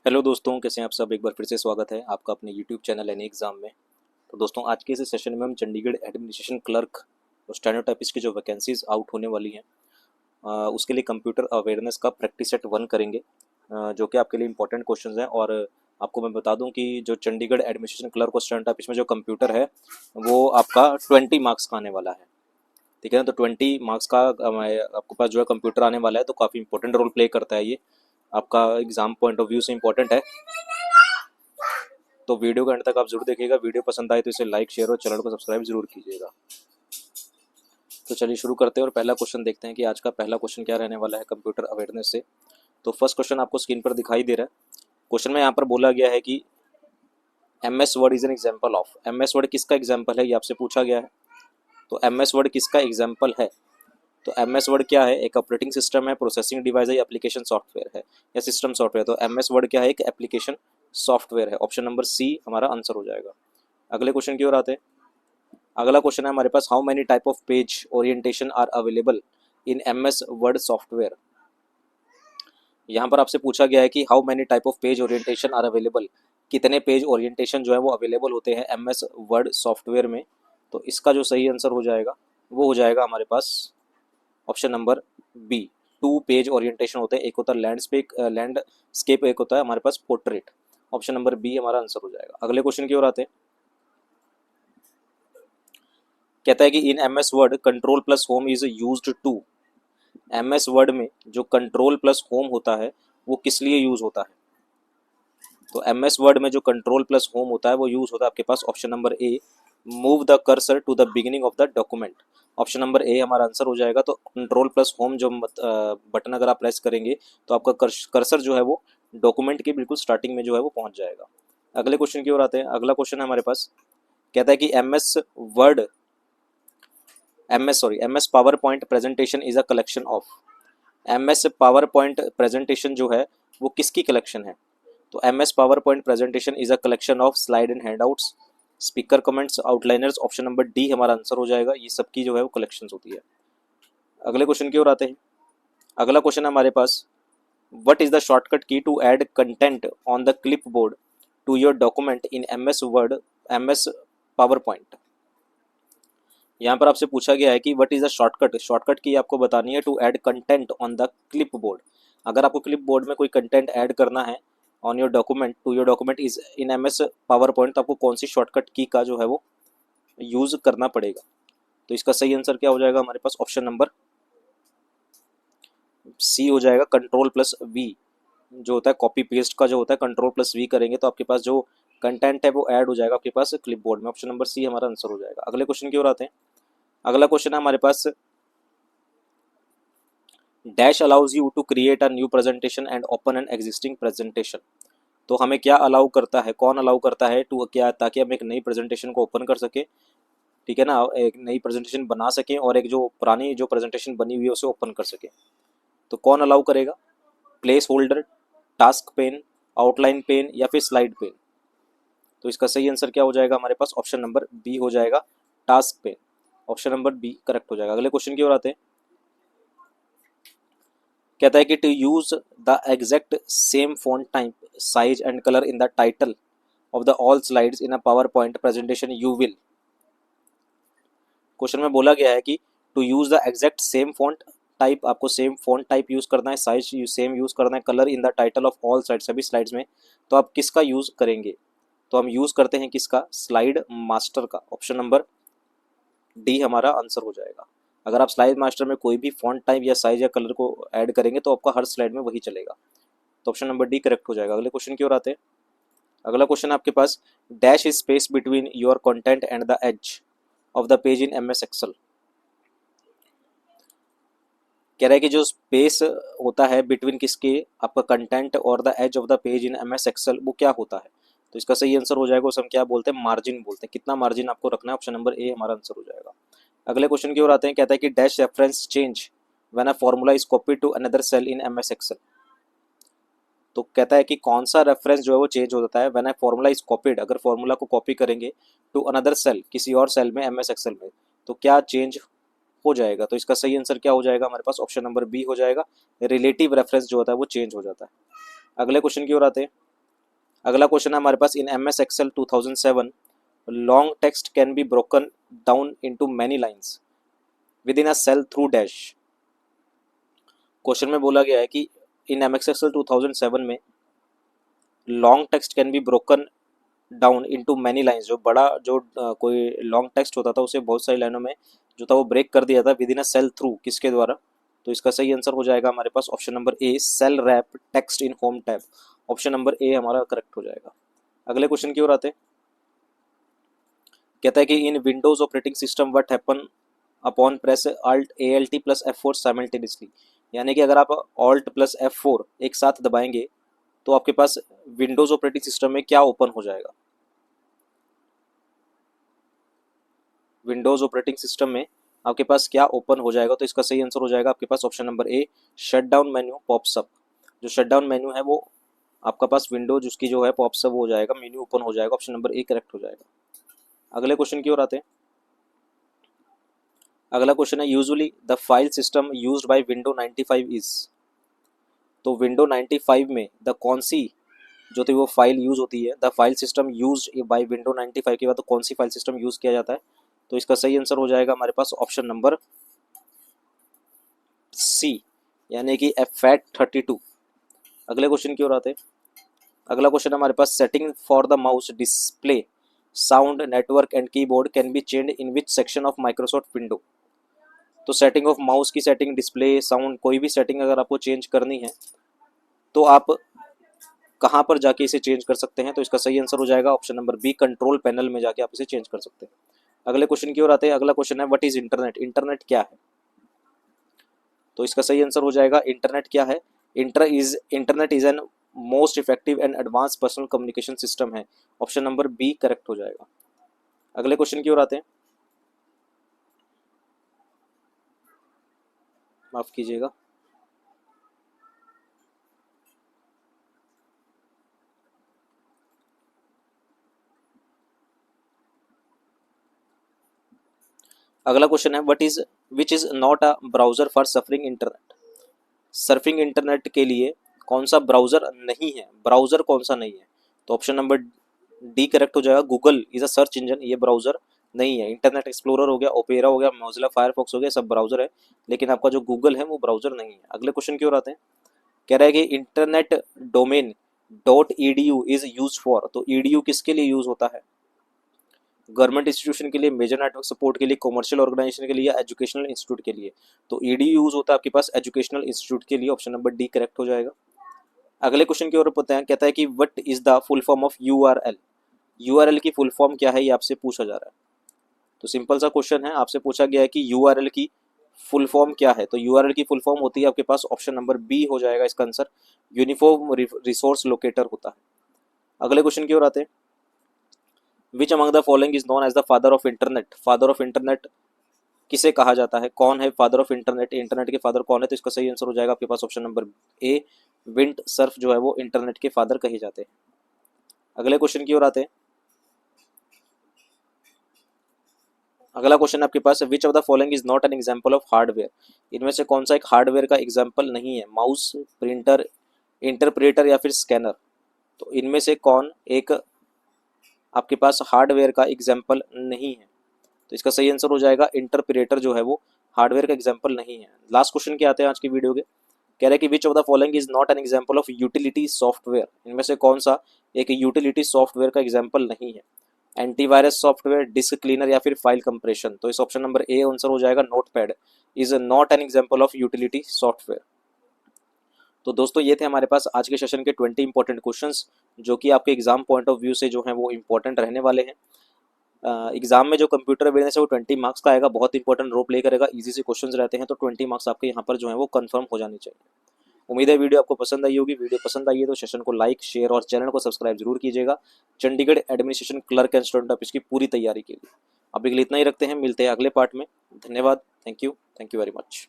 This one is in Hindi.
हेलो दोस्तों, कैसे हैं आप सब। एक बार फिर से स्वागत है आपका अपने यूट्यूब चैनल एनी एग्ज़ाम में। तो दोस्तों, आज के इस सेशन में हम चंडीगढ़ एडमिनिस्ट्रेशन क्लर्क और स्टेनोटाइपिस्ट की जो वैकेंसीज आउट होने वाली हैं उसके लिए कंप्यूटर अवेयरनेस का प्रैक्टिस सेट 1 करेंगे, जो कि आपके लिए इंपॉर्टेंट क्वेश्चंस हैं। और आपको मैं बता दूं कि जो चंडीगढ़ एडमिनिस्ट्रेशन क्लर्क और स्टेनोटाइपिस्ट में जो कंप्यूटर है वो आपका 20 मार्क्स का आने वाला है। ठीक है ना। तो 20 मार्क्स का आपके पास जो है कंप्यूटर आने वाला है, तो काफ़ी इंपॉर्टेंट रोल प्ले करता है ये। आपका एग्जाम पॉइंट ऑफ व्यू से इंपॉर्टेंट है। तो वीडियो के अंत तक आप जरूर देखिएगा। वीडियो पसंद आए तो इसे लाइक, शेयर और चैनल को सब्सक्राइब जरूर कीजिएगा। तो चलिए शुरू करते हैं और पहला क्वेश्चन देखते हैं कि आज का पहला क्वेश्चन क्या रहने वाला है कंप्यूटर अवेयरनेस से। तो फर्स्ट क्वेश्चन आपको स्क्रीन पर दिखाई दे रहा है। क्वेश्चन में यहाँ पर बोला गया है कि M S word is an example of. M S word किसका एग्जाम्पल है, ये आपसे पूछा गया है। तो एम एस वर्ड किसका एग्जाम्पल है। तो एम एस वर्ड क्या है, एक ऑपरेटिंग सिस्टम है, प्रोसेसिंग डिवाइस है, एप्लीकेशन सॉफ्टवेयर है या सिस्टम सॉफ्टवेयर। तो एम एस वर्ड क्या है, एक एप्लीकेशन सॉफ्टवेयर है। ऑप्शन नंबर सी हमारा आंसर हो जाएगा। अगले क्वेश्चन की ओर आते हैं। अगला क्वेश्चन है हमारे पास, how many type of page orientation are available in M S Word software. यहाँ पर आपसे पूछा गया है कि how many type of page orientation are available, कितने पेज ओरिएंटेशन जो है वो अवेलेबल होते हैं एम एस वर्ड सॉफ्टवेयर में। तो इसका जो सही आंसर हो जाएगा वो हो जाएगा हमारे पास option number B. 2 page orientation होते हैं, एक होता है लैंडस्केप, एक होता है हमारे पास पोर्ट्रेट। ऑप्शन नंबर बी हमारा आंसर हो जाएगा। अगले क्वेश्चन की ओर आते हैं। कहता है कि in M S word control plus home is used to. M S word में जो कंट्रोल प्लस होम होता है वो किस लिए यूज होता है। तो एम एस वर्ड में जो कंट्रोल प्लस होम होता है वो यूज होता है आपके पास option number A, move the cursor to the beginning of the document. Option number A हमारा आंसर हो जाएगा। तो कंट्रोल प्लस होम जो बटन अगर आप प्रेस करेंगे तो आपका कर्सर जो है वो डॉक्यूमेंट की बिल्कुल स्टार्टिंग में जो है वो पहुंच जाएगा। अगले क्वेश्चन की ओर आते हैं। अगला क्वेश्चन है हमारे पास, कहता है कि word M S PowerPoint presentation is a collection of. M S PowerPoint presentation जो है वो किसकी कलेक्शन है। तो M S PowerPoint presentation is a collection of slide and handouts, speaker comments, outliners. Option number D हमारा आंसर हो जाएगा। ये सबकी जो है वो कलेक्शन होती है। अगले क्वेश्चन की ओर आते हैं। अगला क्वेश्चन है हमारे पास, what is the shortcut key to add content on the clipboard to your document in M S word M S PowerPoint. यहाँ पर आपसे पूछा गया है कि what is the shortcut. Shortcut key आपको बतानी है to add content on the clipboard. अगर आपको क्लिप बोर्ड में कोई कंटेंट ऐड करना है on your document to your document is in M S PowerPoint, तो आपको कौन सी शॉर्टकट की का जो है वो यूज करना पड़ेगा। तो इसका सही आंसर क्या हो जाएगा हमारे पास, ऑप्शन नंबर सी हो जाएगा, कंट्रोल प्लस वी। जो होता है कॉपी पेस्ट का जो होता है, कंट्रोल प्लस वी करेंगे तो आपके पास जो कंटेंट है वो ऐड हो जाएगा आपके पास क्लिप बोर्ड में। ऑप्शन नंबर सी हमारा आंसर हो जाएगा। अगले क्वेश्चन की ओर आते हैं। अगला क्वेश्चन है हमारे पास, dash allows you to create a new presentation and open an existing presentation. तो हमें क्या अलाउ करता है, कौन अलाउ करता है टू क्या, ताकि हम एक नई प्रेजेंटेशन को ओपन कर सके। ठीक है ना, एक नई प्रेजेंटेशन बना सकें और एक जो पुरानी जो प्रेजेंटेशन बनी हुई है उसे ओपन कर सके। तो कौन अलाउ करेगा, placeholder, task pane, outline pane या फिर स्लाइड पेन। तो इसका सही आंसर क्या हो जाएगा हमारे पास, ऑप्शन नंबर बी हो जाएगा, task pane. Option number B correct हो जाएगा। अगले क्वेश्चन की ओर आते हैं। कहता है कि to use the exact same font type, size and colour in the title of the all slides in a PowerPoint presentation you will. Question में बोला गया है कि to use the exact same font type, आपको सेम फॉन्ट टाइप यूज करना है, साइज सेम यूज करना है, colour in the title of all slide, सभी स्लाइड्स में। तो आप किसका यूज करेंगे। तो हम यूज करते हैं किसका, स्लाइड मास्टर का। ऑप्शन नंबर डी हमारा आंसर हो जाएगा। अगर आप स्लाइड मास्टर में कोई भी फॉन्ट टाइप या साइज या कलर को ऐड करेंगे तो आपका हर स्लाइड में वही चलेगा। तो ऑप्शन नंबर डी करेक्ट हो जाएगा। अगले क्वेश्चन की ओर आते हैं। अगला क्वेश्चन आपके पास, dash is space between your content and the edge of the page in M S Excel. कह रहा है कि जो स्पेस होता है बिटवीन किसके, आपका कंटेंट और the edge of the page in M S Excel, वो क्या होता है। तो इसका सही आंसर हो जाएगा, उसे हम क्या बोलते हैं, मार्जिन बोलते हैं। कितना मार्जिन आपको रखना है, ऑप्शन नंबर ए हमारा आंसर हो जाएगा। अगले क्वेश्चन की ओर आते हैं। कहता है कि dash reference change when a formula is copied to another cell in M S Excel. तो कहता है कि कौन सा रेफरेंस जो है वो चेंज हो जाता है when a formula is copied, अगर फॉर्मूला को कॉपी करेंगे टू अनदर सेल, किसी और सेल में एम एस एक्सेल में, तो क्या चेंज हो जाएगा। तो इसका सही आंसर क्या हो जाएगा हमारे पास, ऑप्शन नंबर बी हो जाएगा, रिलेटिव रेफरेंस जो होता है वो चेंज हो जाता है। अगले क्वेश्चन की ओर आते हैं। अगला क्वेश्चन है हमारे पास, in M S Excel 2007 long text can be broken down into many lines within a cell through dash. Question में बोला गया है कि इन एम एस एक्सेल 2007 में long text can be broken down into many lines, जो बड़ा जो कोई लॉन्ग टेक्स्ट होता था उसे बहुत सारी लाइनों में जो था वो ब्रेक कर दिया था within a cell through, किसके द्वारा? तो इसका सही आंसर हो जाएगा हमारे पास option number A, cell wrap text in home tab. Option number A हमारा करेक्ट हो जाएगा। अगले क्वेश्चन की ओर आते हैं। कहता है कि in Windows operating system what happen upon press alt ALT plus F4 simultaneously, यानी कि अगर आप ऑल्ट प्लस F4 एक साथ दबाएंगे तो आपके पास विंडोज ऑपरेटिंग सिस्टम में क्या ओपन हो जाएगा? विंडोज ऑपरेटिंग सिस्टम में आपके पास क्या ओपन हो जाएगा? तो इसका सही आंसर हो जाएगा आपके पास option number A, shut down menu pops up. जो शट डाउन मेन्यू है वो आपका पास विंडोज उसकी जो है पॉप्स अप हो जाएगा, मेन्यू ओपन हो जाएगा। ऑप्शन नंबर ए करेक्ट हो जाएगा। अगले क्वेश्चन की ओर आते हैं। अगला क्वेश्चन है, usually the file system used by window 95 is. तो विंडो 95 में द कौन सी जो थी वो फाइल यूज होती है? The file system used by window 95 के बाद तो कौन सी फाइल सिस्टम यूज किया जाता है? तो इसका सही आंसर हो जाएगा हमारे पास ऑप्शन नंबर सी, यानी कि FAT32। अगले क्वेश्चन की ओर आते हैं। अगला क्वेश्चन हमारे पास, setting for the mouse display sound network and keyboard can be changed in which section of Microsoft window. तो सेटिंग ऑफ माउस की सेटिंग, डिस्प्ले, साउंड, कोई भी सेटिंग अगर आपको चेंज करनी है तो आप कहाँ पर जाके इसे चेंज कर सकते हैं? तो इसका सही आंसर हो जाएगा option number B, control panel में जाके आप इसे चेंज कर सकते हैं। अगले क्वेश्चन की ओर आते हैं। अगला क्वेश्चन है, व्हाट इज इंटरनेट? इंटरनेट क्या है? तो इसका सही आंसर हो जाएगा, इंटरनेट क्या है? Internet is an most effective and advance personal communication system है। ऑप्शन नंबर बी करेक्ट हो जाएगा। अगले क्वेश्चन की ओर आते हैं। माफ कीजिएगा। अगला क्वेश्चन है, what is which is not a browser for suffering internet. Surfing internet के लिए कौन सा ब्राउजर नहीं है? ब्राउजर कौन सा नहीं है? तो ऑप्शन नंबर डी करेक्ट हो जाएगा। Google is a search engine, ये ब्राउजर नहीं है। इंटरनेट एक्सप्लोरर हो गया, ओपेरा हो गया, मोजिला फायरफॉक्स हो गया, सब ब्राउजर है, लेकिन आपका जो गूगल है वो ब्राउजर नहीं है। अगले क्वेश्चन की ओर आते हैं। कह रहा है कि internet domain .edu is use for. तो edu किसके लिए यूज होता है? गवर्नमेंट इंस्टीट्यूशन के लिए, मेजर नेटवर्क सपोर्ट के लिए, कॉमर्शियल ऑर्गेनाइजेशन के लिए या एजुकेशनल इंस्टीट्यूट के लिए? तो edu यूज होता है आपके पास एजुकेशनल इंस्टीट्यूट के लिए। ऑप्शन नंबर डी करेक्ट हो जाएगा। अगले क्वेश्चन की ओर पता है, कहता है कि what is the full form of URL। URL की फुल फॉर्म क्या है, ये आपसे पूछा जा रहा है। तो सिंपल सा क्वेश्चन है, आपसे पूछा गया है कि URL की फुल फॉर्म क्या है। तो URL की फुल फॉर्म होती है आपके पास ऑप्शन नंबर बी हो जाएगा इसका आंसर, यूनिफॉर्म रिसोर्स लोकेटर होता है। अगले क्वेश्चन की ओर आते हैं। Which among the following is known as the father of internet. Father of internet किसे कहा जाता है? कौन है फादर ऑफ इंटरनेट? इंटरनेट के फादर कौन है? तो इसका सही आंसर हो जाएगा आपके पास option number A, Vint Cerf जो है वो इंटरनेट के फादर कहे जाते हैं। अगले क्वेश्चन की ओर आते हैं। अगला क्वेश्चन आपके पास, which of the following is not an example of hardware. इनमें से कौन सा एक हार्डवेयर का एग्जांपल नहीं है? माउस, प्रिंटर, इंटरप्रेटर या फिर स्कैनर। तो इनमें से कौन एक आपके पास हार्डवेयर का एग्जांपल नहीं है? तो इसका सही आंसर हो जाएगा इंटरप्रेटर जो है वो हार्डवेयर का एग्जांपल नहीं है। लास्ट क्वेश्चन के आते हैं आज की वीडियो के। कह रहे हैं कि विच of the following is not an example of utility software. इनमें से कौन सा एक यूटिलिटी सॉफ्टवेयर का एग्जांपल नहीं है? एंटीवायरस सॉफ्टवेयर, डिस्क क्लीनर या फिर फाइल कंप्रेशन। तो इस ऑप्शन नंबर ए आंसर हो जाएगा, notepad is not an example of utility software. तो दोस्तों ये थे हमारे पास आज के सेशन के 20 इंपॉर्टेंट क्वेश्चंस, जो कि आपके एग्जाम पॉइंट ऑफ व्यू से जो है वो इंपॉर्टेंट रहने वाले हैं। एग्जाम में जो कंप्यूटर अवेयरनेस है वो 20 मार्क्स का आएगा, बहुत इंपॉर्टेंट रोल प्ले करेगा, इजी से क्वेश्चंस रहते हैं, तो 20 मार्क्स आपके यहाँ पर जो है वो कंफर्म हो जानी चाहिए। उम्मीद है वीडियो आपको पसंद आई होगी। वीडियो पसंद आई है तो सेशन को लाइक, शेयर और चैनल को सब्सक्राइब जरूर कीजिएगा, Chandigarh administration clerk and student office की पूरी तैयारी के लिए। अभी के लिए इतना ही रखते हैं, मिलते हैं अगले पार्ट में। धन्यवाद, थैंक यू वेरी मच।